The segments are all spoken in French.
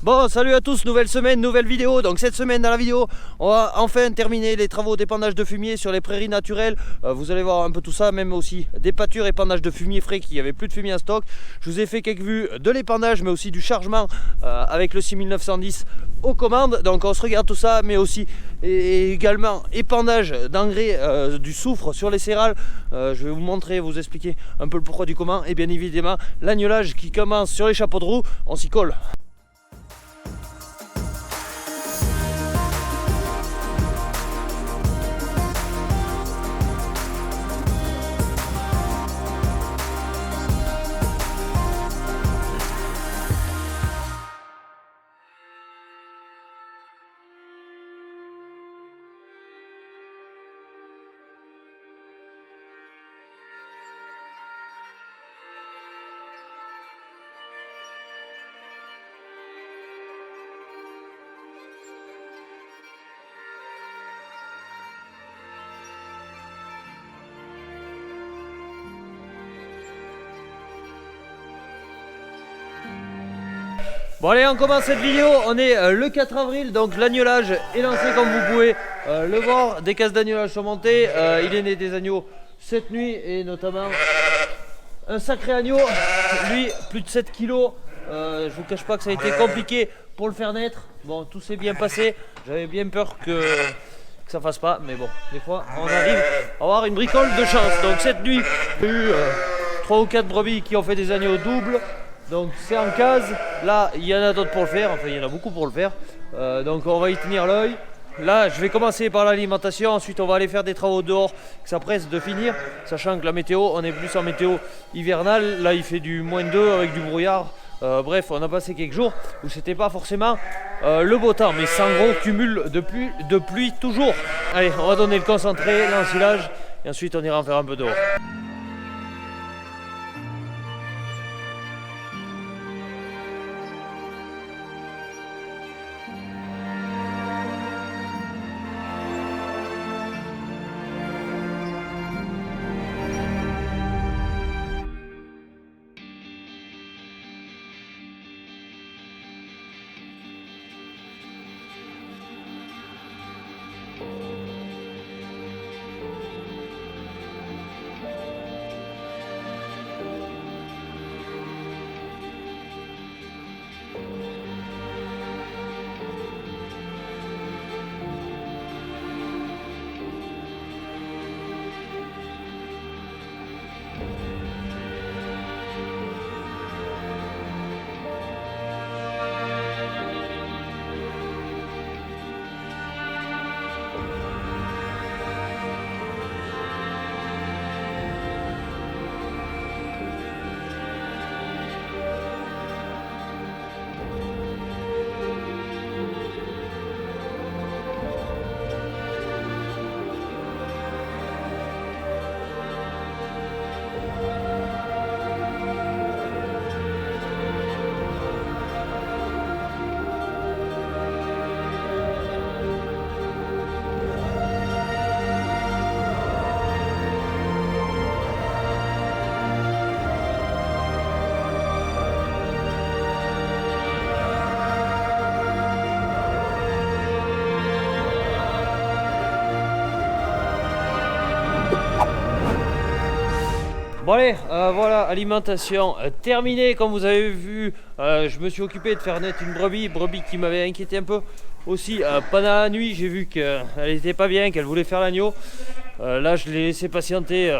Bon, salut à tous, nouvelle semaine, nouvelle vidéo. Donc cette semaine dans la vidéo, on va enfin terminer les travaux d'épandage de fumier sur les prairies naturelles. Vous allez voir un peu tout ça, même aussi des pâtures épandage de fumier frais qui avait plus de fumier en stock. Je vous ai fait quelques vues de l'épandage mais aussi du chargement avec le 6910 aux commandes. Donc on se regarde tout ça, mais aussi et également épandage d'engrais du soufre sur les céréales. Je vais vous montrer, vous expliquer un peu le pourquoi du comment, et bien évidemment l'agnelage qui commence sur les chapeaux de roue. On s'y colle. Bon allez, on commence cette vidéo, on est le 4 avril, donc l'agnelage est lancé comme vous pouvez le voir. Des cases d'agnelage sont montées, il est né des agneaux cette nuit et notamment un sacré agneau, lui plus de 7 kg. Je vous cache pas que ça a été compliqué pour le faire naître. Bon, tout s'est bien passé, j'avais bien peur que ça fasse pas, mais bon, des fois on arrive à avoir une bricole de chance. Donc cette nuit, il y a eu 3 ou 4 brebis qui ont fait des agneaux doubles. Donc c'est en case, là il y en a d'autres pour le faire, enfin il y en a beaucoup pour le faire, donc on va y tenir l'œil. Là je vais commencer par l'alimentation, ensuite on va aller faire des travaux dehors, que ça presse de finir, sachant que la météo, on est plus en météo hivernale, là il fait du -2 avec du brouillard. Bref, on a passé quelques jours où c'était pas forcément le beau temps, mais sans gros cumul de pluie toujours. Allez, on va donner le concentré, l'ensilage, et ensuite on ira en faire un peu dehors. Bon allez, voilà, alimentation terminée. Comme vous avez vu, je me suis occupé de faire naître une brebis qui m'avait inquiété un peu aussi. Pendant la nuit, j'ai vu qu'elle n'était pas bien, qu'elle voulait faire l'agneau. Là, je l'ai laissé patienter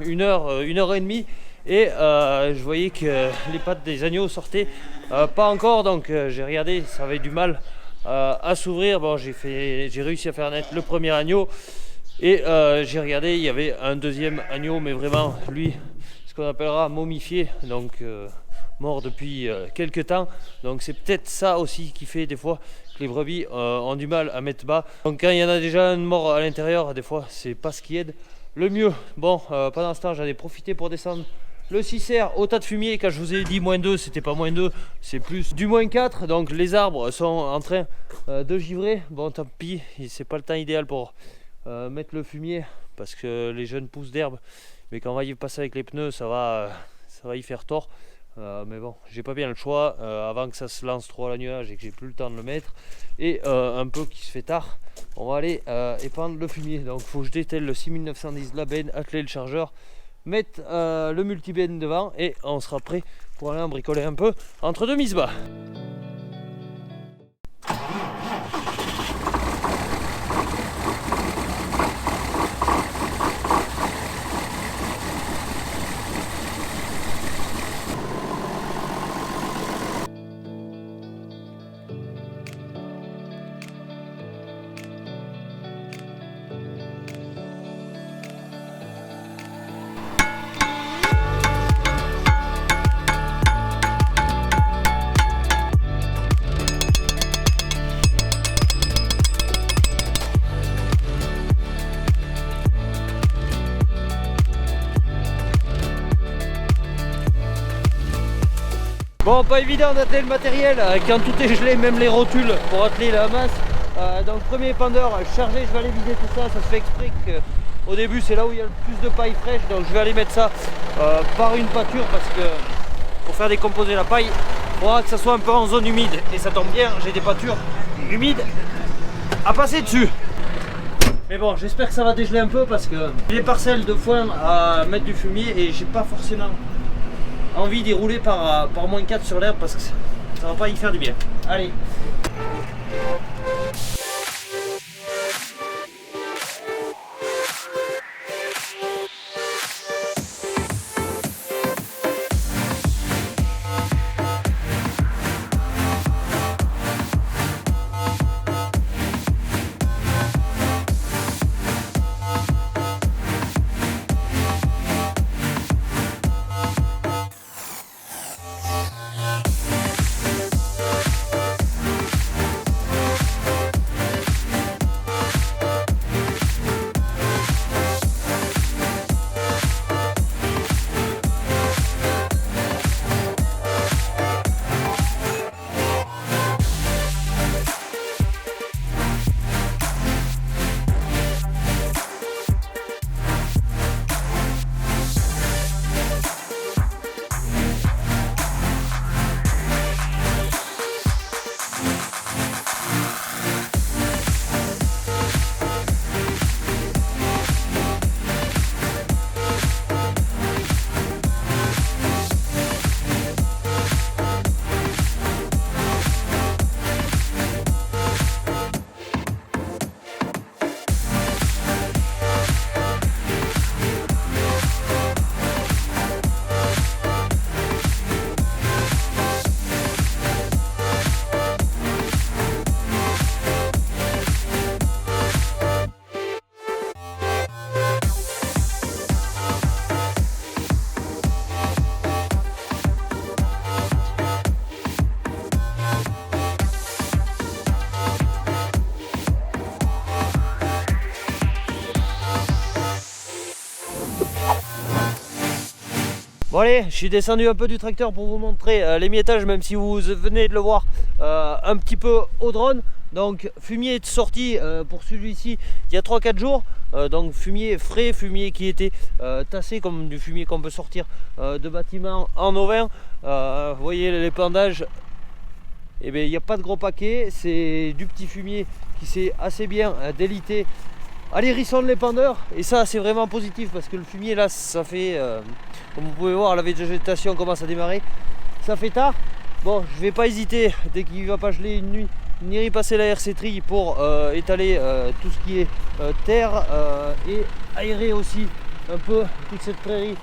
1 heure et demie. Et je voyais que les pattes des agneaux sortaient pas encore. Donc j'ai regardé, ça avait du mal à s'ouvrir. Bon, j'ai réussi à faire naître le premier agneau. Et j'ai regardé, il y avait un deuxième agneau, mais vraiment, lui, qu'on appellera momifié, donc mort depuis quelques temps. Donc c'est peut-être ça aussi qui fait des fois que les brebis ont du mal à mettre bas. Donc quand il y en a déjà un mort à l'intérieur, des fois c'est pas ce qui aide le mieux. Bon, pendant ce temps j'en ai profité pour descendre le 6R au tas de fumier. Quand je vous ai dit -2, c'était pas -2, c'est plus du -4. Donc les arbres sont en train de givrer. Bon, tant pis, c'est pas le temps idéal pour mettre le fumier parce que les jeunes pousses d'herbe, mais quand on va y passer avec les pneus, ça va y faire tort. Mais bon, j'ai pas bien le choix avant que ça se lance trop à la nuage et que j'ai plus le temps de le mettre. Et un peu qui se fait tard, on va aller épandre le fumier. Donc il faut que je dételle le 6910 de la benne, atteler le chargeur, mettre le multibenne devant et on sera prêt pour aller en bricoler un peu entre deux mises bas. Bon, pas évident d'atteler le matériel quand tout est gelé, même les rotules pour atteler la masse. Donc premier épandeur chargé, je vais aller viser tout ça, ça se fait exprès qu'au début c'est là où il y a le plus de paille fraîche, donc je vais aller mettre ça par une pâture parce que pour faire décomposer la paille, il faudra que ça soit un peu en zone humide et ça tombe bien, j'ai des pâtures humides à passer dessus. Mais bon, j'espère que ça va dégeler un peu parce que j'ai des parcelles de foin à mettre du fumier et j'ai pas forcément envie d'y rouler par -4 sur l'herbe parce que ça va pas y faire du bien. Allez. Bon allez, je suis descendu un peu du tracteur pour vous montrer l'émiettage, même si vous venez de le voir un petit peu au drone. Donc fumier est sorti pour celui-ci il y a 3-4 jours. Donc fumier frais, fumier qui était tassé comme du fumier qu'on peut sortir de bâtiments en ovin. Vous voyez l'épandage, et bien il n'y a pas de gros paquet, c'est du petit fumier qui s'est assez bien délité à l'hérisson de l'épandeur, et ça c'est vraiment positif parce que le fumier là ça fait comme vous pouvez voir, la végétation commence à démarrer, ça fait tard. Bon, je vais pas hésiter dès qu'il ne va pas geler une nuit, venir y passer la RC Tri pour étaler tout ce qui est terre et aérer aussi un peu toute cette prairie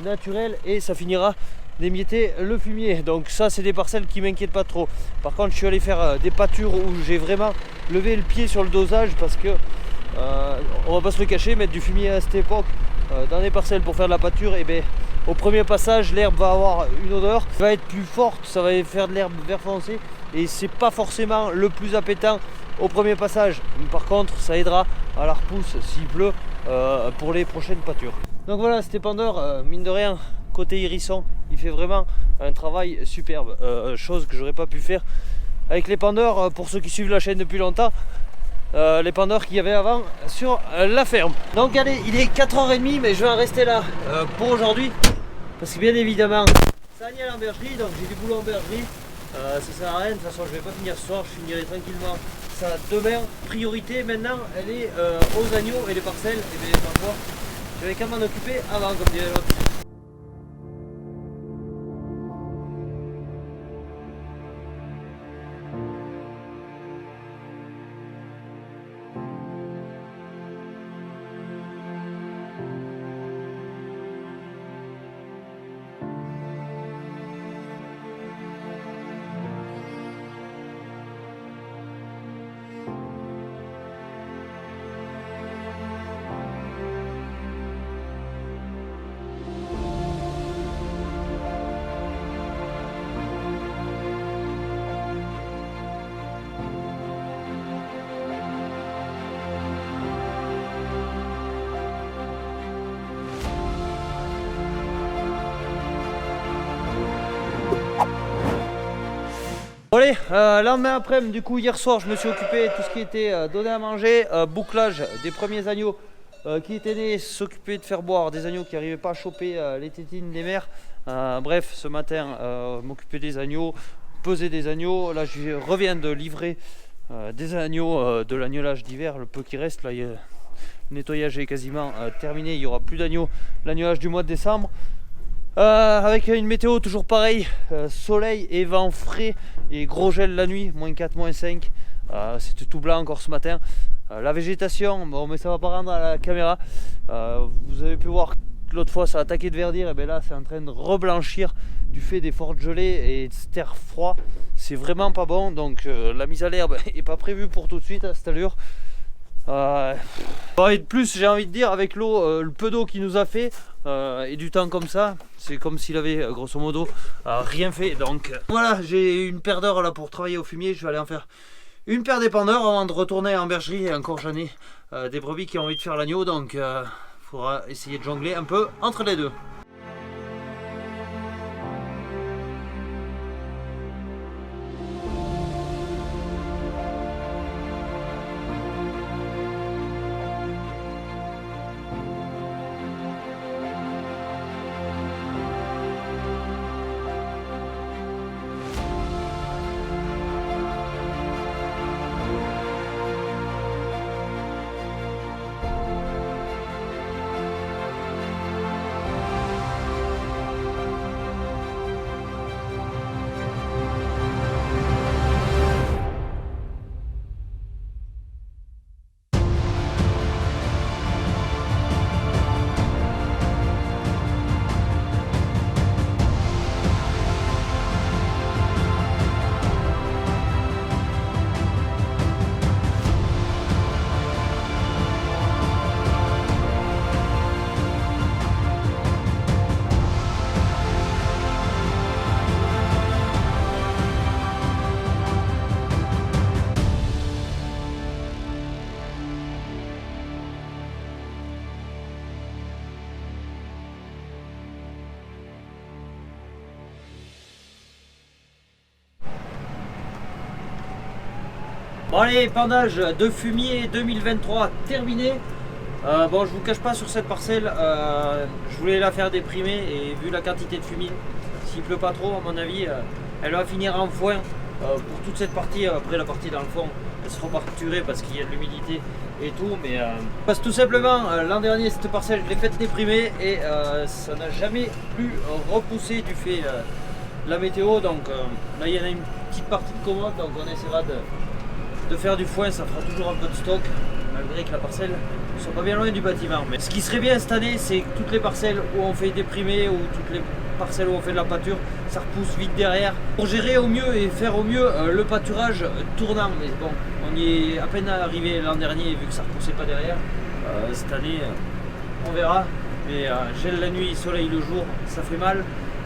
naturelle, et ça finira d'émietter le fumier. Donc ça c'est des parcelles qui m'inquiètent pas trop. Par contre je suis allé faire des pâtures où j'ai vraiment levé le pied sur le dosage parce que on va pas se le cacher, mettre du fumier à cette époque dans des parcelles pour faire de la pâture, et bien au premier passage l'herbe va avoir une odeur qui va être plus forte, ça va faire de l'herbe vert foncé et c'est pas forcément le plus appétant au premier passage. Par contre ça aidera à la repousse s'il pleut pour les prochaines pâtures. Donc voilà, cet épandeur mine de rien côté hérisson il fait vraiment un travail superbe, chose que j'aurais pas pu faire avec l'épandeur pour ceux qui suivent la chaîne depuis longtemps. L'épandeur qu'il y avait avant sur la ferme. Donc allez, il est 4h30, mais je vais en rester là pour aujourd'hui parce que bien évidemment Daniel en bergerie, donc j'ai du boulot en bergerie. Ça sert à rien, de toute façon je vais pas finir ce soir, je finirai tranquillement ça demain. Priorité maintenant elle est aux agneaux et les parcelles, et bien ma foi, je vais quand même m'en occuper avant comme dirait l'autre. Bon allez, lendemain après-midi, du coup hier soir je me suis occupé de tout ce qui était donné à manger, boucllage des premiers agneaux qui étaient nés, s'occuper de faire boire des agneaux qui n'arrivaient pas à choper les tétines des mères. Bref, ce matin, m'occuper des agneaux, peser des agneaux. Là je reviens de livrer des agneaux de l'agnolage d'hiver, le peu qui reste. Là, le nettoyage est quasiment terminé, il n'y aura plus d'agneaux, l'agnolage du mois de décembre. Avec une météo toujours pareil, soleil et vent frais et gros gel la nuit, -4, -5, c'était tout blanc encore ce matin. La végétation, bon mais ça va pas rendre à la caméra, vous avez pu voir que l'autre fois ça a attaqué de verdir, et bien là c'est en train de reblanchir du fait des fortes gelées et de cet air froid, c'est vraiment pas bon, donc la mise à l'herbe est pas prévue pour tout de suite à cette allure. Et de plus j'ai envie de dire, avec l'eau, le peu d'eau qu'il nous a fait et du temps comme ça, c'est comme s'il avait grosso modo rien fait. Donc voilà, j'ai une paire d'heures là pour travailler au fumier, je vais aller en faire une paire d'épandeurs avant de retourner en bergerie. Et encore j'en ai des brebis qui ont envie de faire l'agneau, donc il faudra essayer de jongler un peu entre les deux. Bon allez, épandage de fumier 2023 terminé. Bon, je vous cache pas, sur cette parcelle, je voulais la faire déprimer, et vu la quantité de fumier, s'il pleut pas trop, à mon avis, elle va finir en foin pour toute cette partie. Après, la partie dans le fond, elle sera parturée parce qu'il y a de l'humidité et tout, mais parce que tout simplement, l'an dernier, cette parcelle, je l'ai faite déprimer et ça n'a jamais plus repoussé du fait de la météo. Donc là, il y en a une petite partie de commode, donc on essaiera de faire du foin, ça fera toujours un peu de stock, malgré que la parcelle ne soit pas bien loin du bâtiment. Mais ce qui serait bien cette année, c'est que toutes les parcelles où on fait déprimer, ou toutes les parcelles où on fait de la pâture, ça repousse vite derrière, pour gérer au mieux et faire au mieux le pâturage tournant. Mais bon, on y est à peine arrivé l'an dernier, vu que ça repoussait pas derrière. Cette année, on verra. Mais gel la nuit, soleil le jour, ça fait mal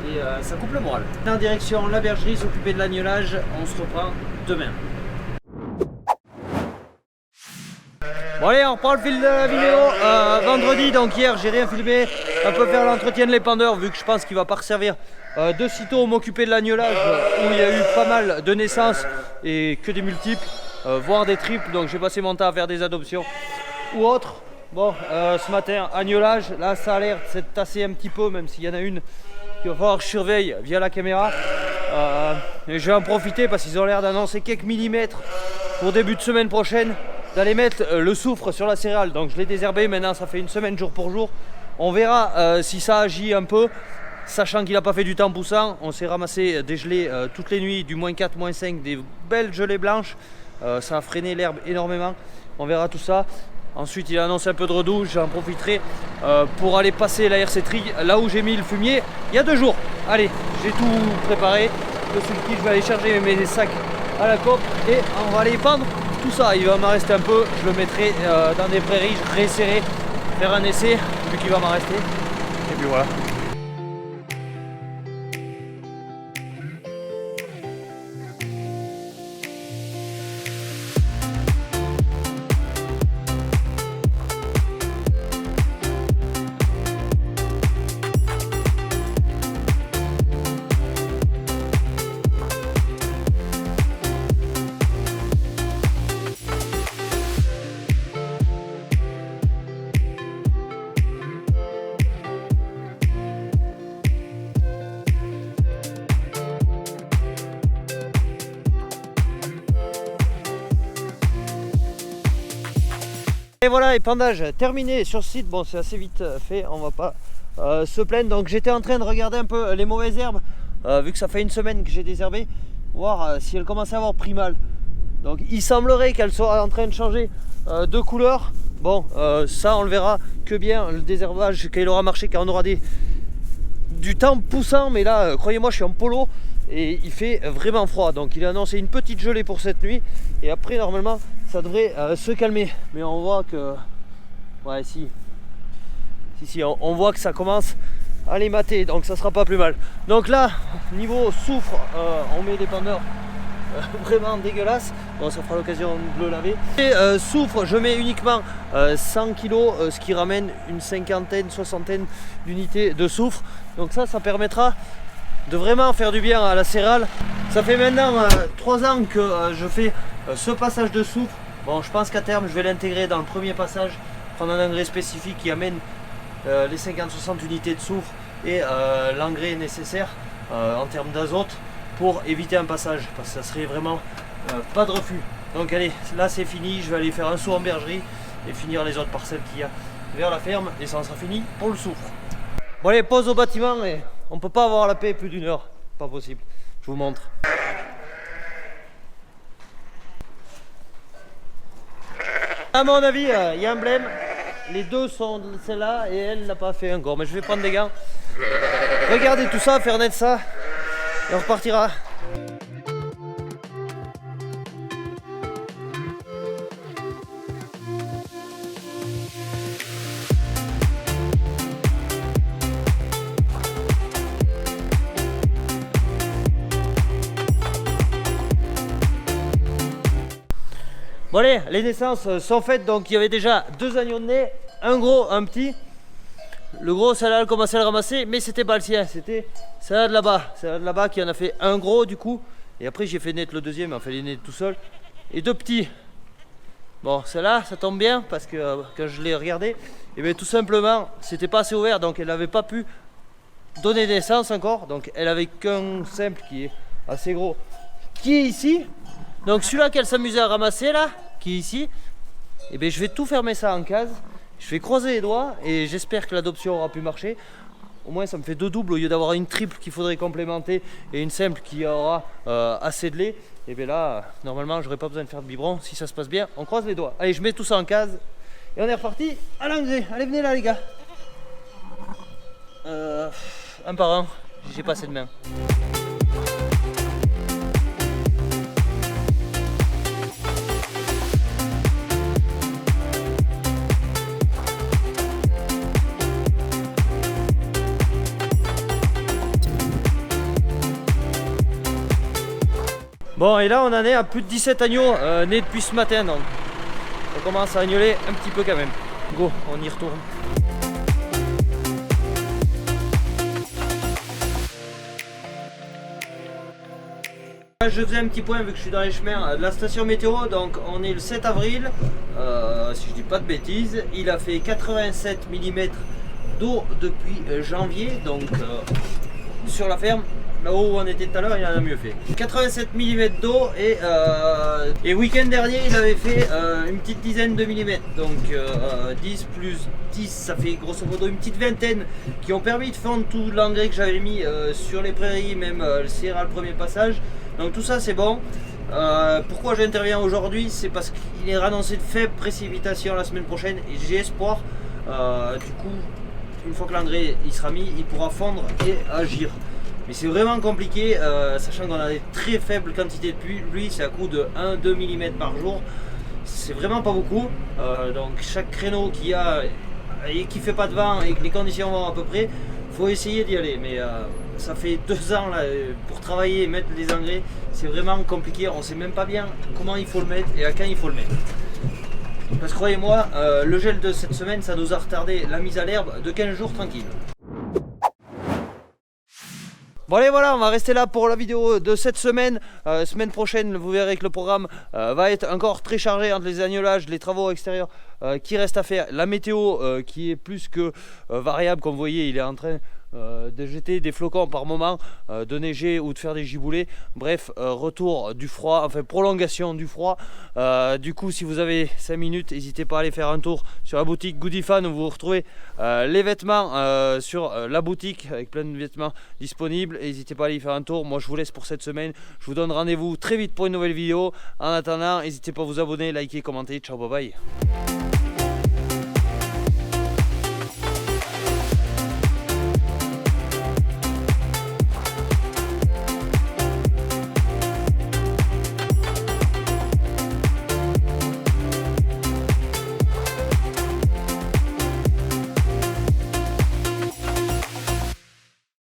et ça coupe le moral. En direction la bergerie, s'occuper de l'agnolage, on se reprend demain. Bon allez, on reprend le fil de la vidéo. Vendredi, donc hier j'ai rien filmé, un peu faire l'entretien de l'épandeur, vu que je pense qu'il va pas servir de sitôt m'occuper de l'agnolage, où il y a eu pas mal de naissances et que des multiples, voire des triples, donc j'ai passé mon temps à faire des adoptions ou autres. Bon, ce matin, agnelage, là ça a l'air de s'être tassé un petit peu, même s'il y en a une qu'il va falloir que je surveille via la caméra. Et je vais en profiter parce qu'ils ont l'air d'annoncer quelques millimètres pour début de semaine prochaine, d'aller mettre le soufre sur la céréale. Donc je l'ai désherbé, maintenant ça fait une semaine jour pour jour. On verra si ça agit un peu, sachant qu'il n'a pas fait du temps poussant. On s'est ramassé des gelées toutes les nuits, du -4, -5, des belles gelées blanches. Ça a freiné l'herbe énormément, on verra tout ça. Ensuite il a annoncé un peu de redouche, j'en profiterai pour aller passer la RC Trig là où j'ai mis le fumier il y a 2 jours. Allez, j'ai tout préparé, le sulky, je vais aller charger mes sacs à la coque et on va aller pendre tout ça. Il va m'en rester un peu, je le mettrai dans des prairies, je réessayerai faire un essai vu qu'il va m'en rester. Et puis voilà. Et voilà, épandage terminé sur site. Bon, c'est assez vite fait, on va pas se plaindre. Donc j'étais en train de regarder un peu les mauvaises herbes, vu que ça fait une semaine que j'ai désherbé, voir si elles commençaient à avoir pris mal. Donc il semblerait qu'elles soient en train de changer de couleur. Bon, ça on le verra que bien, le désherbage, quand il aura marché, quand on aura du temps poussant. Mais là, croyez-moi, je suis en polo et il fait vraiment froid. Donc il a annoncé une petite gelée pour cette nuit. Et après, normalement, ça devrait se calmer. Mais on voit que... Ouais, si, on voit que ça commence à les mater. Donc ça sera pas plus mal. Donc là, niveau soufre, on met des pendeurs vraiment dégueulasses. Bon, ça fera l'occasion de le laver. Et soufre, je mets uniquement 100 kg, ce qui ramène une cinquantaine, soixantaine d'unités de soufre. Donc ça permettra de vraiment faire du bien à la céréale. Ça fait maintenant 3 ans que je fais ce passage de soufre. Bon, je pense qu'à terme je vais l'intégrer dans le premier passage, prendre un engrais spécifique qui amène les 50-60 unités de soufre et l'engrais nécessaire en termes d'azote pour éviter un passage, parce que ça serait vraiment pas de refus. Donc allez, là c'est fini, je vais aller faire un saut en bergerie et finir les autres parcelles qu'il y a vers la ferme, et ça en sera fini pour le soufre. Bon allez, pause au bâtiment, et on peut pas avoir la paix plus d'1 heure, pas possible, je vous montre. À mon avis, il y a un blême, les deux sont celle-là et elle l'a pas fait encore, mais je vais prendre des gants, regardez tout ça, faire naître ça et on repartira. Bon allez, les naissances sont faites, donc il y avait déjà 2 agneaux de nez, un gros, un petit. Le gros, celle-là, elle commençait à le ramasser, mais c'était pas le sien, c'était celle-là de là-bas qui en a fait un gros du coup. Et après j'ai fait naître le deuxième, enfin il est né tout seul. Et 2 petits. Bon, celle-là, ça tombe bien, parce que quand je l'ai regardé, et bien tout simplement, c'était pas assez ouvert, donc elle n'avait pas pu donner naissance encore. Donc elle avait qu'un simple qui est assez gros, qui est ici. Donc celui-là qu'elle s'amusait à ramasser là, qui est ici, et bien je vais tout fermer ça en case. Je vais croiser les doigts et j'espère que l'adoption aura pu marcher. Au moins ça me fait 2 doubles au lieu d'avoir une triple qu'il faudrait complémenter et une simple qui aura assez de lait. Et bien là, normalement j'aurai pas besoin de faire de biberon. Si ça se passe bien, on croise les doigts. Allez, je mets tout ça en case et on est reparti à l'engrais. Allez, venez là les gars. Un par un, j'ai pas assez de main. Bon, et là on en est à plus de 17 agneaux nés depuis ce matin, donc on commence à agnoler un petit peu quand même. Go, on y retourne. Je faisais un petit point vu que je suis dans les chemins de la station météo, donc on est le 7 avril, si je dis pas de bêtises, il a fait 87 mm d'eau depuis janvier, donc sur la ferme, là où on était tout à l'heure, il en a mieux fait. 87 mm d'eau et week-end dernier il avait fait une petite dizaine de millimètres, donc 10 plus 10 ça fait grosso modo une petite vingtaine qui ont permis de fondre tout l'engrais que j'avais mis sur les prairies, même le céréal premier passage. Donc tout ça c'est bon. Pourquoi j'interviens aujourd'hui, c'est parce qu'il est annoncé de faibles précipitations la semaine prochaine et j'ai espoir. Du coup, une fois que l'engrais il sera mis, il pourra fondre et agir. Mais c'est vraiment compliqué, sachant qu'on a des très faibles quantités de pluie, c'est à coup de 1-2 mm par jour. C'est vraiment pas beaucoup. Donc chaque créneau qu'il y a et qui fait pas de vent et que les conditions vont à peu près, faut essayer d'y aller. Mais ça fait 2 ans là, pour travailler et mettre les engrais, c'est vraiment compliqué. On sait même pas bien comment il faut le mettre et à quand il faut le mettre. Parce que croyez-moi, le gel de cette semaine, ça nous a retardé la mise à l'herbe de 15 jours tranquille. Bon allez voilà, on va rester là pour la vidéo de cette semaine. Semaine prochaine, vous verrez que le programme va être encore très chargé entre les agnelages, les travaux extérieurs qui restent à faire. La météo qui est plus que variable, comme vous voyez, il est en train de jeter des flocons par moment, de neiger ou de faire des giboulées. Bref, retour du froid, enfin prolongation du froid. Du coup, si vous avez 5 minutes, n'hésitez pas à aller faire un tour sur la boutique Goodifan où vous retrouvez les vêtements sur la boutique avec plein de vêtements disponibles. N'hésitez pas à aller y faire un tour. Moi, je vous laisse pour cette semaine. Je vous donne rendez-vous très vite pour une nouvelle vidéo. En attendant, n'hésitez pas à vous abonner, liker, commenter. Ciao, bye bye.